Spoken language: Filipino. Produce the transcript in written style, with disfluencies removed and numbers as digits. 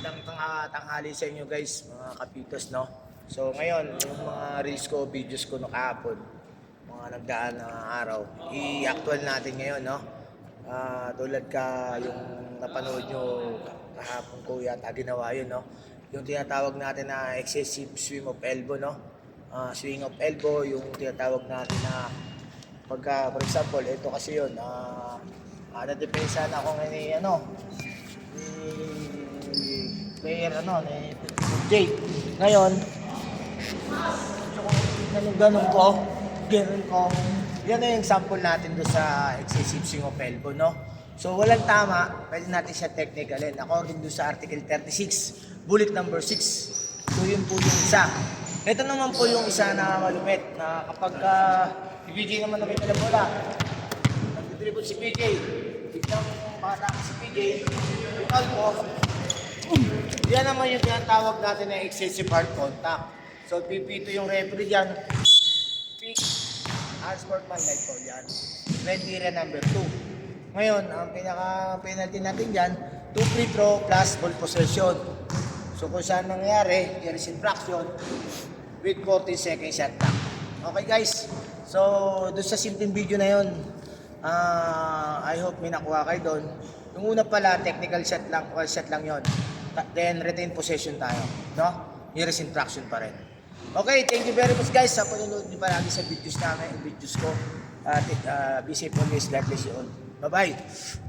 Magandang tanghali sa inyo guys, mga kapitos, no? So ngayon, yung mga reels ko, videos ko no kahapon, mga nagdaan na araw, i-actual natin ngayon, no? Tulad ka yung napanood nyo kahapon ko yata ginawa yun, no? Yung tinatawag natin na excessive swing of elbow, no? Swing of elbow, yung tinatawag natin na pagka, for example, ito kasi yun, nadepensa na ako ngayon, player ni Jay. Ngayon, ganun ko. Yan na yung sample natin doon sa excessive swing of elbow, no? So, walang tama. Pwede natin siya technicalin. According doon sa Article 36, bullet number 6. So, yun po yung isa. Ito naman po yung isa na malupit na kapag si PJ naman na may bola, nag-dribble si PJ, biglang bata si PJ, ikaw mo, yan naman yung tinatawag natin na excessive hard contact. So, pipito yung referee dyan. Pick, unsportsmanlike po yan. Criteria number 2. Ngayon, ang pinaka-penalty natin dyan, 2 free throw plus ball possession. So, kung saan nangyari, there is infraction with 14 seconds shot clock. Okay guys, so doon sa simpleng video na yun, I hope may nakuha kayo doon. Yung una pala, technical shot lang, or shot lang yun. Then retain possession tayo, no? Here is infraction pa rin. Okay, thank you very much guys sa panonood niyo palagi sa videos namin, videos ko. Be safe always, God bless you all. Bye-bye!